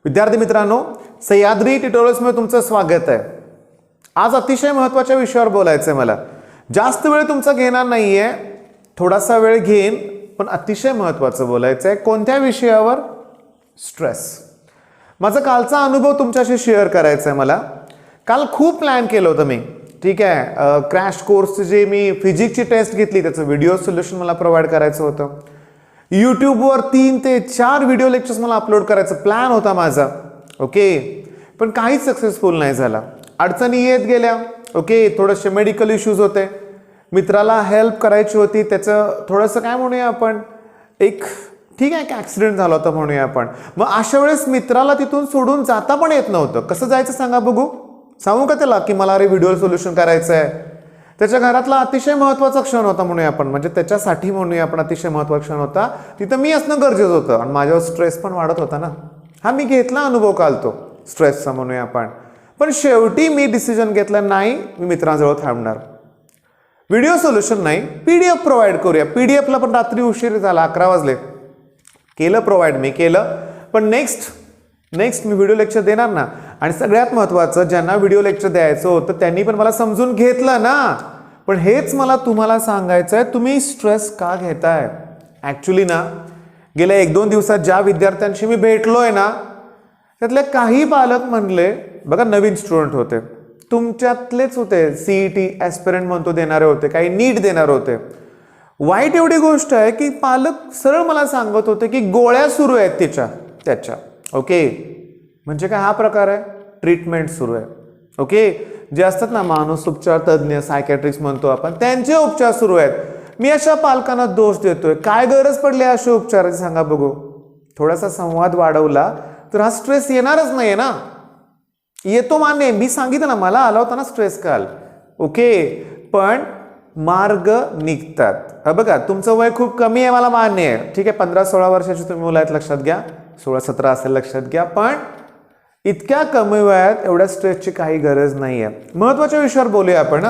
विद्यार्थी मित्रांनो, सह्याद्री ट्युटोरियल्समध्ये तुमचं स्वागत आहे। आज अतिशय महत्त्वाच्या विषयावर बोलायचं आहे मला। जास्त वेळ तुमचा घेणार नाहीये, थोडासा वेळ घेईन, पण अतिशय महत्त्वाचं बोलायचं आहे। कोणत्या विषयावर? स्ट्रेस। माझा कालचा अनुभव तुमच्याशी शेअर करायचा आहे मला। काल खूप प्लॅन केलं होतं मी, ठीक आहे। क्रॅश कोर्स जे मी फिजिक्सची टेस्ट घेतली त्याचं व्हिडिओ सोल्युशन मला प्रोव्हाइड करायचं होतं। यूट्यूबवर 3 ते 4 व्हिडिओ लेक्चर्स मला अपलोड करायचा प्लॅन होता माझा, ओके। पण काहीच सक्सेसफुल नाही झाला, अडचणी येत गेल्या, ओके। थोडेसे मेडिकल इश्यूज होते, मित्राला हेल्प करायची होती, त्याचं थोडंसं काय म्हणूया आपण, एक ठीक आहे की ॲक्सिडेंट झाला होता म्हणूया आपण। मग अशा वेळेस मित्राला तिथून सोडून जाता पण येत नव्हतं। कसं जायचं सांगा बघू? सांगू का त्याला की मला अरे व्हिडिओ सोल्युशन करायचं आहे? त्याच्या घरातला अतिशय महत्त्वाचा क्षण होता म्हणूया आपण, म्हणजे त्याच्यासाठी म्हणूया आपण अतिशय महत्त्वाचा क्षण होता, तिथं मी असणं गरजेचं होतं आणि माझ्यावर स्ट्रेस पण वाढत होता ना। हा मी घेतला अनुभव काल तो स्ट्रेसचा म्हणूया आपण, पण शेवटी मी डिसिजन घेतलं नाही, मी मित्रांजवळ थांबणार। व्हिडिओ सोल्युशन नाही, PDF प्रोव्हाइड करूया। PDFला पण रात्री उशीर झाला, 11 वाजले, केलं प्रोव्हाइड मी केलं, पण नेक्स्ट मी व्हिडिओ लेक्चर देणार ना। आणि सगळ्यात महत्त्वाचं, ज्यांना व्हिडिओ लेक्चर द्यायचं होतं त्यांनी पण मला समजून घेतलं ना। पण हेच मला तुम्हाला सांगायचं आहे, तुम्ही स्ट्रेस का घेताय? ॲक्च्युली ना, गेल्या 1-2 दिवसात ज्या विद्यार्थ्यांशी मी भेटलोय ना, त्यातले काही पालक म्हणले, बघा नवीन स्टुडंट होते, तुमच्यातलेच होते, CET ॲस्पिरंट म्हणतो देणारे होते, काही नीट देणारे होते। वाईट एवढी गोष्ट आहे की पालक सरळ मला सांगत होते की गोळ्या सुरू आहेत त्याच्या, ओके। म्हणजे काय हा प्रकार आहे? ट्रीटमेंट सुरू आहे, ओके। जे असतात ना मानसोपचार तज्ज्ञ, सायकॅट्रिस्ट म्हणतो आपण, त्यांचे उपचार सुरू आहेत। मी अशा पालकांना दोष देतोय, काय गरज पडली अशा उपचाराची सांगा बघू? थोडासा संवाद वाढवला तर हा स्ट्रेस येणारच नाहीये ना। येतो मान्य, मी सांगितलं ना मला आला होता ना स्ट्रेस काल, ओके। पण मार्ग निघतात। बघा तुमचं वय खूप कमी आहे मला मान्य आहे, ठीक आहे। 15-16 वर्षाची तुम्ही मुलं आहेत, लक्षात घ्या, 16-17 असेल लक्षात घ्या, पण इतक्या कमी वयात एवढ्या स्ट्रेसची काही गरज नाही आहे। महत्त्वाच्या विषयावर बोलूया आपण।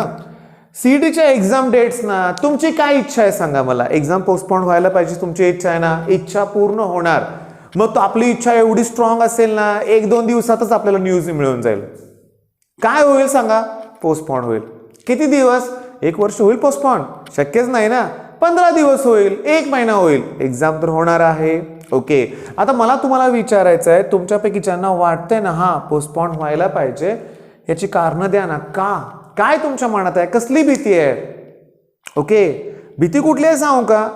CETच्या एक्झाम डेट्स ना, तुमची काय इच्छा आहे सांगा मला? एक्झाम पोस्टपोन व्हायला पाहिजे तुमची इच्छा आहे ना? इच्छा पूर्ण होणार, मग तो आपली इच्छा एवढी स्ट्रॉंग असेल ना, 1-2 दिवसातच आपल्याला न्यूज मिळून जाईल। काय होईल सांगा? पोस्टपोन होईल। किती दिवस? 1 वर्ष होईल पोस्टपोन? शक्यच नाही ना। 15 दिवस होईल, 1 महिना होईल, एक्झाम तर होणार आहे, ओके। आता मला तुम्हाला विचारायचं आहे, तुमच्यापैकी ज्यांना वाटतंय ना हा पोस्टपोन व्हायला पाहिजे, याची कारणं द्या ना। काय तुमच्या मनात आहे? कसली भीती आहे? ओके, भीती कुठली आहे सांगू का?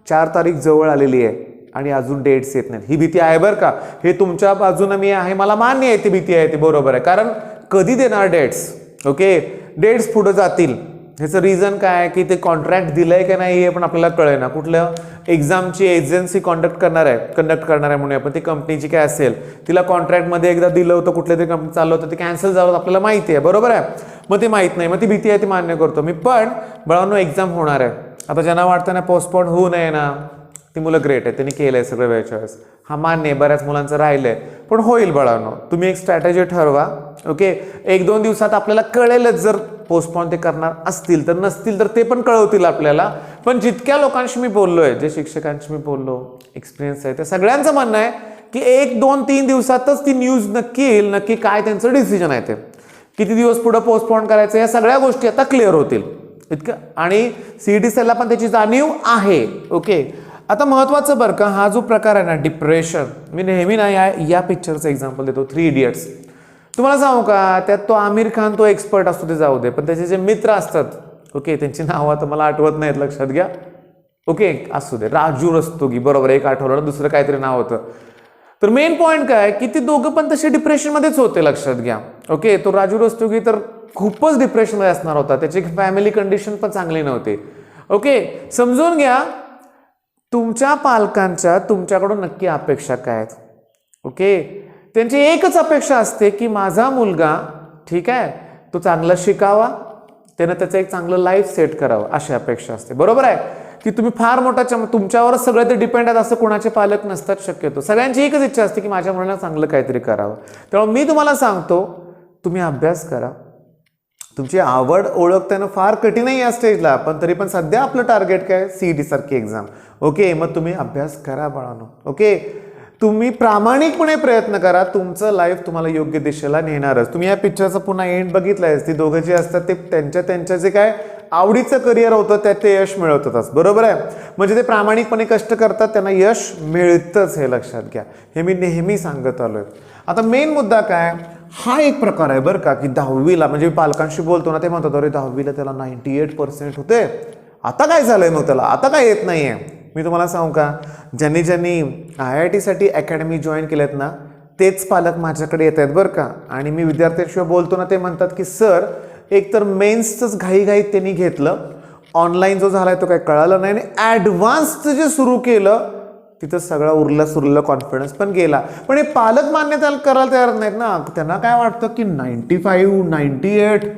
4 तारीख जवळ आलेली आहे आणि अजून डेट्स येत नाहीत, ही भीती आहे बरं का। हे तुमच्या बाजूने मी आहे, मला मान्य आहे ती भीती आहे, ती बरोबर आहे। कारण कधी देणार डेट्स? ओके, डेट्स पुढे जातील, ह्याचं रिझन काय आहे की ते कॉन्ट्रॅक्ट दिलंय की नाही हे पण आपल्याला कळेल ना। कुठल्या एक्झामची एजन्सी कंडक्ट करणार आहे म्हणून आपण, ती कंपनीची काय असेल, तिला कॉन्ट्रॅक्टमध्ये एकदा दिलं होतं, कुठल्या तरी कंपनी चाललं होतं, ते कॅन्सल झालं होतं, आपल्याला माहिती आहे, बरोबर आहे। मग ते माहीत नाही, मग ती भीती आहे, ती मान्य करतो मी। पण बाळांनो, एक्झाम होणार आहे। आता ज्यांना वाटतं ना पोस्टपोन होऊ नये ना, ती मुलं ग्रेट आहे, त्यांनी केलंय सगळं वेळच्या वेळेस। हा मान्य आहे, बऱ्याच मुलांचं राहिलंय, पण होईल बाळांनो। तुम्ही एक स्ट्रॅटेजी ठरवा, ओके। 1-2 दिवसात आपल्याला कळेलच, जर पोस्टपोन ते करणार असतील तर, नसतील तर ते पण कळवतील आपल्याला। पण जितक्या लोकांशी मी बोललोय, जे शिक्षकांशी मी बोललो, एक्सपिरियन्स आहे, ते सगळ्यांचं म्हणणं आहे की 1-2-3 दिवसातच ती न्यूज नक्की येईल, नक्की काय त्यांचं डिसिजन आहे ते, किती दिवस पुढे पोस्टपोन करायचं, या सगळ्या गोष्टी आता क्लिअर होतील इतकं। आणि CET सेलला पण त्याची जाणीव आहे, ओके। आता महत्त्वाचं बरं का, हा जो प्रकार आहे ना डिप्रेशन, मी नेहमी ना या पिक्चरचं एक्झाम्पल देतो, 3 इडियट्स। तुम्हाला सांगू का, त्यात तो आमिर खान तो एक्सपर्ट असतो, ते जाऊ दे, पण त्याचे जे मित्र असतात, ओके, त्यांची नावं आता मला आठवत नाहीत, लक्षात घ्या, ओके, असू दे, राजू रस्तोगी, बरोबर, एक आठवलं, दुसरं काहीतरी नाव होतं। तर मेन पॉईंट काय की ती दोघं पण तसे डिप्रेशनमध्येच होते, लक्षात घ्या, ओके। तो राजू रस्तोगी तर खूपच डिप्रेशनमध्ये असणार होता, त्याची फॅमिली कंडिशन पण चांगली नव्हती, ओके। समजून घ्या, तुमच्या पालकांच्या तुमच्याकडून नक्की अपेक्षा काय आहेत, ओके। त्यांची एकच अपेक्षा असते की माझा मुलगा, ठीक आहे, तो चांगला शिकावा, त्यानं त्याचं एक चांगलं लाईफ सेट करावं, अशी अपेक्षा असते, बरोबर आहे। की तुम्ही फार मोठा तुमच्यावरच सगळे ते डिपेंड आहेत असं कोणाचे पालक नसतात शक्यतो। सगळ्यांची एकच इच्छा असते की माझ्या मुलाला चांगलं काहीतरी करावं। त्यामुळे मी तुम्हाला सांगतो, तुम्ही अभ्यास करा, तुमची आवड ओळखताना फार कठीण आहे या स्टेजला, पण तरी पण सध्या आपलं टार्गेट काय? CET सारखी एक्झाम, ओके। मग तुम्ही अभ्यास करा बाळांनो, ओके। तुम्ही प्रामाणिकपणे प्रयत्न करा, तुमचं लाईफ तुम्हाला योग्य दिशेला नेणारच. तुम्ही या पिक्चरचा पुन्हा एंड बघितलाय, ती दोघं जे असतात ते त्यांच्या जे काय आवडीचं करिअर होतं त्यात ते यश मिळवतातच, बरोबर आहे. म्हणजे ते प्रामाणिकपणे कष्ट करतात, त्यांना यश मिळतंच, हे लक्षात घ्या. हे मी नेहमी सांगत आलोय. आता मेन मुद्दा काय, हा एक प्रकार आहे बरं का, की 10वीला म्हणजे पालकांशी बोलतो ना, ते म्हणतात अरे 10वीला त्याला 98% होते, आता काय झालंय मग त्याला, आता काय येत नाहीये. मी तुम्हाला सांगू का, ज्यांनी IIT-साठी अकॅडमी जॉईन केल्यात ना, तेच पालक माझ्याकडे येत आहेत बरं का. आणि मी विद्यार्थ्यांशिवाय बोलतो ना, ते म्हणतात की सर एक तर मेन्सच घाईघाईत त्यांनी घेतलं, ऑनलाईन जो झालाय तो काही कळालं नाही, आणि ॲडव्हान्सचं जे सुरू केलं तिथं सगळा उरला कॉन्फिडन्स पण गेला. पण हे पालक मान्यता करायला तयार नाहीत ना, त्यांना काय वाटतं की 95 98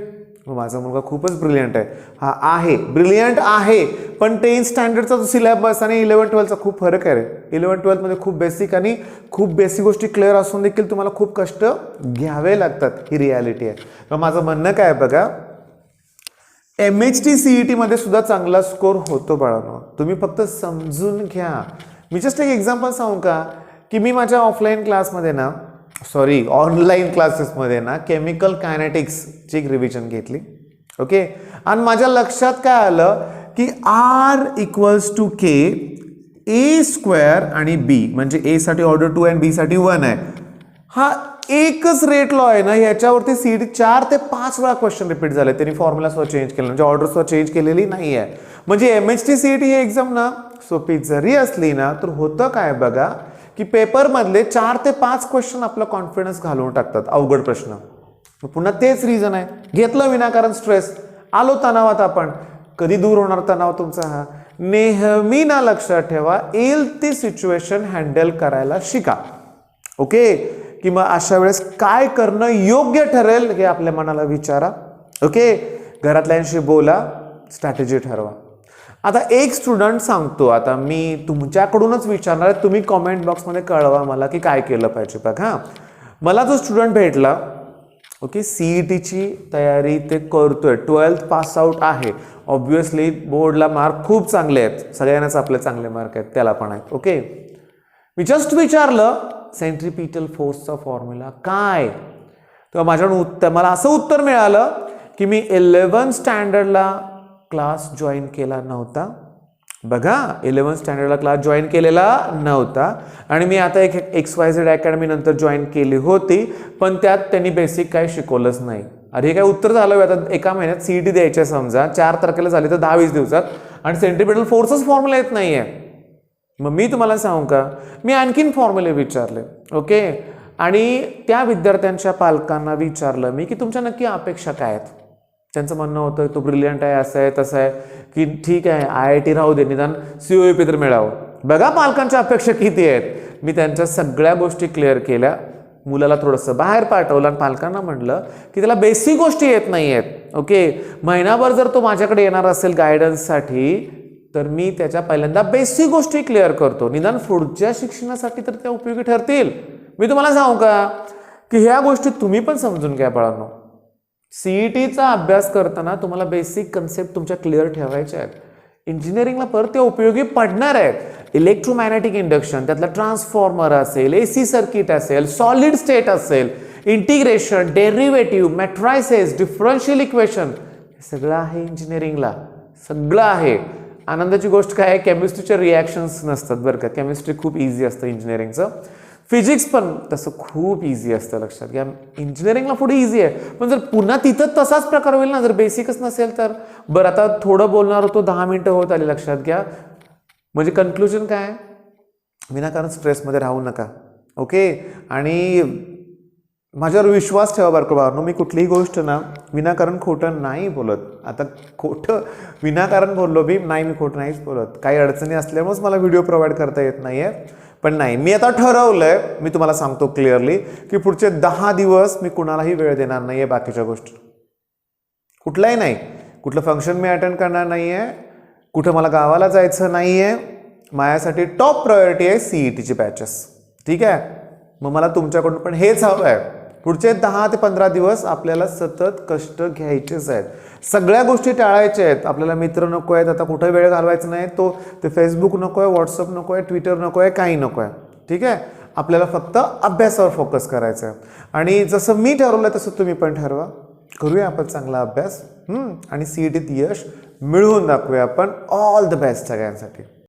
माझा मुलगा खूपच ब्रिलियंट आहे. हा आहे, ब्रिलियंट आहे, पण 10th स्टँडर्डचा जो सिलेबस आणि 11-12चा खूप फरक आहे रे. 11-12 मध्ये खूप बेसिक आणि खूप बेसिक गोष्टी क्लिअर असून देखील तुम्हाला खूप कष्ट घ्यावे लागतात, ही रियालिटी आहे. तर माझं म्हणणं काय बघा, MHT-CET मध्ये सुद्धा चांगला स्कोर होतो बाळांनो, तुम्ही फक्त समजून घ्या. मी जस्ट एक एक्झाम्पल सांगू का, की मी माझ्या ऑफलाईन क्लासमध्ये ना, ऑनलाईन क्लासेसमध्ये ना, केमिकल कायनेटिक्सची एक रिव्हिजन घेतली. ओके, आणि माझ्या लक्षात काय आलं की R=K A² आणि B, म्हणजे A साठी ऑर्डर 2 आणि B साठी 1 आहे. हा एकच रेट लॉ आहे ना, ह्याच्यावरती CET 4 ते 5 वेळा क्वेश्चन रिपीट झाले. त्यांनी फॉर्म्युला स्वतः चेंज केलं, म्हणजे ऑर्डर स्वतः चेंज केलेली नाही आहे. म्हणजे MHT-CET ही एक्झाम ना सोपी जरी असली ना, तर होतं काय बघा, की पेपरमधले 4 ते 5 क्वेश्चन आपला कॉन्फिडन्स घालवून टाकतात, अवघड प्रश्न. पुन्हा तेच रिझन आहे, घेतलं विनाकारण स्ट्रेस, आलो तणावात. आपण कधी दूर होणार तणाव तुमचा हा, नेहमी ना लक्षात ठेवा, येईल ती सिच्युएशन हँडल करायला शिका. ओके, की मग अशा वेळेस काय करणं योग्य ठरेल हे आपल्या मनाला विचारा. ओके, घरातल्यांशी बोला, स्ट्रॅटेजी ठरवा. आता एक स्टुडंट सांगतो, आता मी तुमच्याकडूनच विचारणार, तुम्ही कॉमेंट बॉक्समध्ये कळवा मला की काय केलं पाहिजे. बघा, मला जो स्टुडंट भेटला, ओके, CETची तयारी ते करतोय, 12th पास आउट आहे, ऑब्व्हियसली बोर्डला मार्क खूप चांगले आहेत, सगळ्यांनाच आपले चांगले मार्क आहेत, त्याला पण आहेत. ओके, मी जस्ट विचारलं सेंट्रीपिटल फोर्सचा फॉर्म्युला काय, तर मला असं उत्तर मिळालं की मी 11th स्टँडर्डला क्लास जॉईन केला नव्हता. बघा, 11th स्टँडर्डला क्लास जॉईन केलेला नव्हता, आणि मी आता एक XYZ अकॅडमी नंतर जॉईन केली होती, पण त्यात त्यांनी बेसिक काय शिकवलंच नाही. अरे हे काय उत्तर झालं, आता एका महिन्यात CET द्यायच्या, समजा 4 तारखेला झाली तर 10-20 दिवसात, आणि सेंट्रीपिटल फोर्सच फॉर्म्युला येत नाहीये. मग मी तुम्हाला सांगू का, मी आणखीन फॉर्म्युले विचारले. ओके, आणि त्या विद्यार्थ्यांच्या पालकांना विचारलं मी की तुमच्या नक्की अपेक्षा काय आहेत. त्यांचं म्हणणं होतं तो ब्रिलियंट आहे, असं आहे तसं आहे, की ठीक आहे IIT राहू दे, निदान COEP तर मिळावं. बघा पालकांच्या अपेक्षा किती आहेत. मी त्यांच्या सगळ्या गोष्टी क्लिअर केल्या, मुलाला थोडंसं बाहेर पाठवलं आणि पालकांना म्हटलं की त्याला बेसिक गोष्टी येत नाही आहेत. ओके, महिनाभर जर तो माझ्याकडे येणार असेल गायडन्ससाठी, तर मी त्याच्या पहिल्यांदा बेसिक गोष्टी क्लिअर करतो, निदान पुढच्या शिक्षणासाठी तर त्या उपयोगी ठरतील. मी तुम्हाला सांगू का, की ह्या गोष्टी तुम्ही पण समजून घ्या बाळांनो. CETचा अभ्यास करताना तुम्हाला बेसिक कन्सेप्ट तुमच्या क्लिअर ठेवायच्या आहेत. इंजिनिअरिंगला परत ते उपयोगी पडणार आहेत. इलेक्ट्रोमॅग्नेटिक इंडक्शन, त्यातला ट्रान्सफॉर्मर असेल, AC सर्किट असेल, सॉलिड स्टेट असेल, integration, derivative, matrices, differential equation, हे सगळं आहे इंजिनिअरिंगला, सगळं आहे. आनंदाची गोष्ट काय आहे, केमिस्ट्रीचे रिॲक्शन्स नसतात बरं का, केमिस्ट्री खूप इझी असतं इंजिनिअरिंगचं. फिजिक्स पण तसं खूप इझी असतं, लक्षात घ्या. इंजिनिअरिंगला पुढे इझी आहे, पण जर पुन्हा तिथं तसाच प्रकार होईल ना, जर बेसिकच नसेल तर. बरं, आता थोडं बोलणार होतो, 10 मिनिटं होत आली, लक्षात घ्या. म्हणजे कन्क्लुजन काय, विनाकारण स्ट्रेसमध्ये राहू नका. ओके, आणि माझ्यावर विश्वास ठेवा बरं का, मी कुठलीही गोष्ट ना विनाकारण खोटं नाही बोलत. आता खोटं विनाकारण बोललो मी खोटं नाहीच बोलत. काही अडचणी असल्यामुळेच मला व्हिडिओ प्रोव्हाइड करता येत नाहीये. पण नाही, मी आता ठरवलंय, मी तुम्हाला सांगतो क्लिअरली, की पुढचे 10 दिवस मी कुणालाही वेळ देणार नाहीये बाकीच्या गोष्टी, कुठलाही नाही. कुठलं फंक्शन मी अटेंड करणार नाहीये, कुठं मला गावाला जायचं नाहीये. माझ्यासाठी टॉप प्रायोरिटी आहे CETची बॅचेस. ठीक आहे, मग मला तुमच्याकडून पण हेच हवं आहे. पुढचे 10 ते 15 दिवस आपल्याला सतत कष्ट घ्यायचेच आहेत, सगळ्या गोष्टी टाळायच्या आहेत. आपल्याला मित्र नको आहेत, आता कुठे वेळ घालवायचा नाही, ते फेसबुक नको आहे, व्हॉट्सअप नको आहे, ट्विटर नको आहे, काही नको आहे. ठीक आहे, आपल्याला फक्त अभ्यासावर फोकस करायचा आहे. आणि जसं मी ठरवलं तसं तुम्ही पण ठरवा. करूया आपण चांगला अभ्यास आणि CETत यश मिळवून दाखवूया आपण. ऑल द बेस्ट सगळ्यांसाठी.